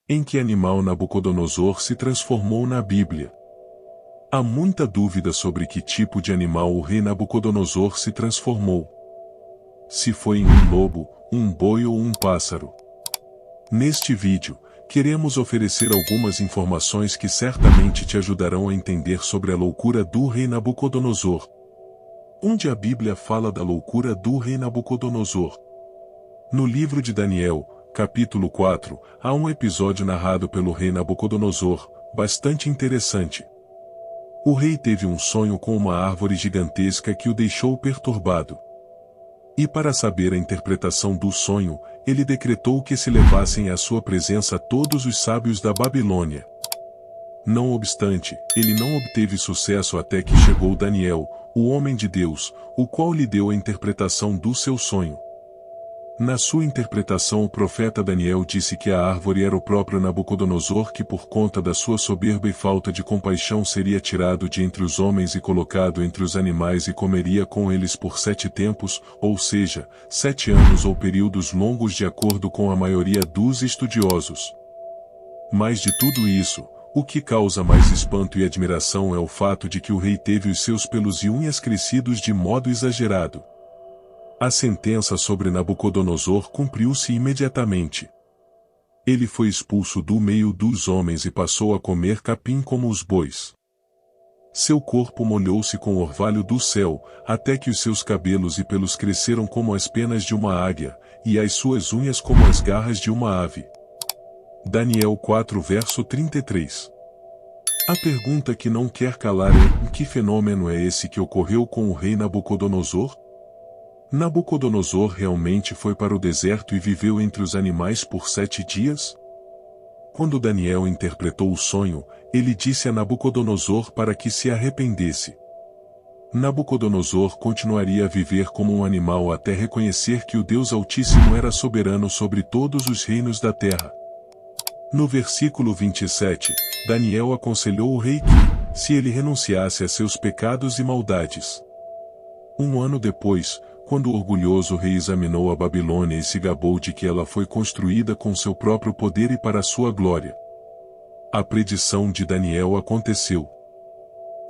Em que animal Nabucodonosor se transformou na Bíblia? Há muita dúvida sobre que tipo de animal o rei Nabucodonosor se transformou. Se foi em um lobo, um boi ou um pássaro. Neste vídeo, queremos oferecer algumas informações que certamente te ajudarão a entender sobre a loucura do rei Nabucodonosor. Onde a Bíblia fala da loucura do rei Nabucodonosor? No livro de Daniel, capítulo 4, há um episódio narrado pelo rei Nabucodonosor, bastante interessante. O rei teve um sonho com uma árvore gigantesca que o deixou perturbado. E para saber a interpretação do sonho, ele decretou que se levassem à sua presença todos os sábios da Babilônia. Não obstante, ele não obteve sucesso até que chegou Daniel, o homem de Deus, o qual lhe deu a interpretação do seu sonho. Na sua interpretação, o profeta Daniel disse que a árvore era o próprio Nabucodonosor, que por conta da sua soberba e falta de compaixão seria tirado de entre os homens e colocado entre os animais e comeria com eles por 7 tempos, ou seja, 7 anos ou períodos longos de acordo com a maioria dos estudiosos. Mas de tudo isso, o que causa mais espanto e admiração é o fato de que o rei teve os seus pelos e unhas crescidos de modo exagerado. A sentença sobre Nabucodonosor cumpriu-se imediatamente. Ele foi expulso do meio dos homens e passou a comer capim como os bois. Seu corpo molhou-se com o orvalho do céu, até que os seus cabelos e pelos cresceram como as penas de uma águia, e as suas unhas como as garras de uma ave. Daniel 4 verso 33. A pergunta que não quer calar é: que fenômeno é esse que ocorreu com o rei Nabucodonosor? Nabucodonosor realmente foi para o deserto e viveu entre os animais por 7 dias? Quando Daniel interpretou o sonho, ele disse a Nabucodonosor para que se arrependesse. Nabucodonosor continuaria a viver como um animal até reconhecer que o Deus Altíssimo era soberano sobre todos os reinos da terra. No versículo 27, Daniel aconselhou o rei que, se ele renunciasse a seus pecados e maldades. Um ano depois, quando o orgulhoso rei examinou a Babilônia e se gabou de que ela foi construída com seu próprio poder e para sua glória, a predição de Daniel aconteceu.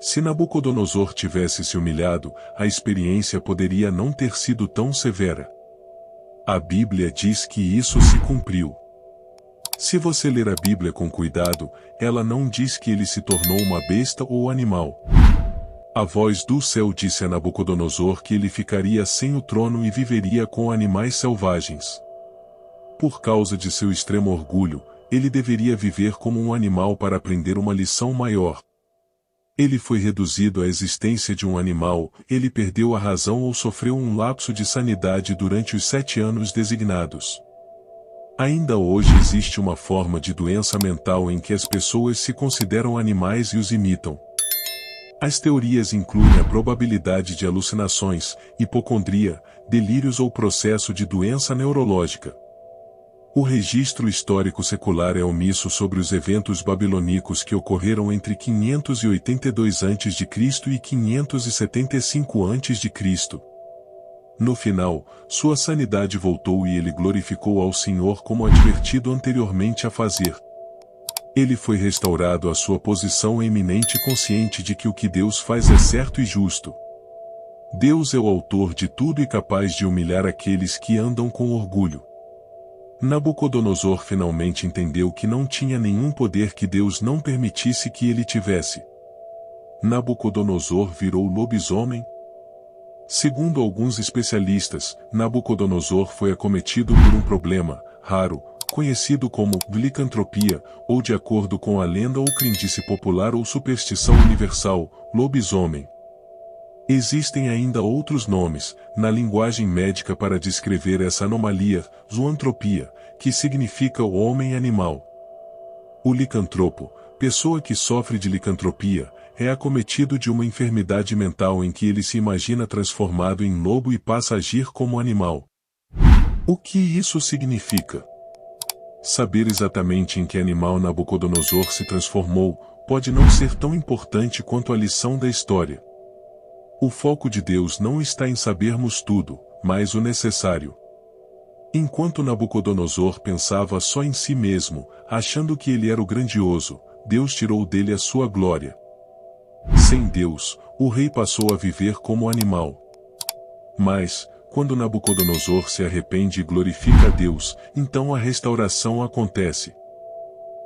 Se Nabucodonosor tivesse se humilhado, a experiência poderia não ter sido tão severa. A Bíblia diz que isso se cumpriu. Se você ler a Bíblia com cuidado, ela não diz que ele se tornou uma besta ou animal. A voz do céu disse a Nabucodonosor que ele ficaria sem o trono e viveria com animais selvagens. Por causa de seu extremo orgulho, ele deveria viver como um animal para aprender uma lição maior. Ele foi reduzido à existência de um animal, ele perdeu a razão ou sofreu um lapso de sanidade durante os 7 anos designados. Ainda hoje existe uma forma de doença mental em que as pessoas se consideram animais e os imitam. As teorias incluem a probabilidade de alucinações, hipocondria, delírios ou processo de doença neurológica. O registro histórico secular é omisso sobre os eventos babilônicos que ocorreram entre 582 a.C. e 575 a.C. No final, sua sanidade voltou e ele glorificou ao Senhor como advertido anteriormente a fazer. Ele foi restaurado à sua posição eminente, consciente de que o que Deus faz é certo e justo. Deus é o autor de tudo e capaz de humilhar aqueles que andam com orgulho. Nabucodonosor finalmente entendeu que não tinha nenhum poder que Deus não permitisse que ele tivesse. Nabucodonosor virou lobisomem? Segundo alguns especialistas, Nabucodonosor foi acometido por um problema raro, conhecido como licantropia, ou de acordo com a lenda ou crendice popular ou superstição universal, lobisomem. Existem ainda outros nomes, na linguagem médica para descrever essa anomalia, zoantropia, que significa o homem-animal. O licantropo, pessoa que sofre de licantropia, é acometido de uma enfermidade mental em que ele se imagina transformado em lobo e passa a agir como animal. O que isso significa? Saber exatamente em que animal Nabucodonosor se transformou pode não ser tão importante quanto a lição da história. O foco de Deus não está em sabermos tudo, mas o necessário. Enquanto Nabucodonosor pensava só em si mesmo, achando que ele era o grandioso, Deus tirou dele a sua glória. Sem Deus, o rei passou a viver como animal. Mas, quando Nabucodonosor se arrepende e glorifica a Deus, então a restauração acontece.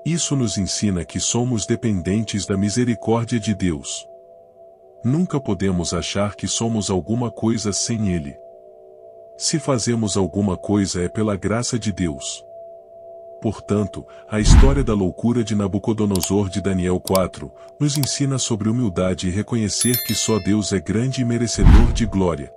Isso nos ensina que somos dependentes da misericórdia de Deus. Nunca podemos achar que somos alguma coisa sem Ele. Se fazemos alguma coisa é pela graça de Deus. Portanto, a história da loucura de Nabucodonosor de Daniel 4, nos ensina sobre humildade e reconhecer que só Deus é grande e merecedor de glória.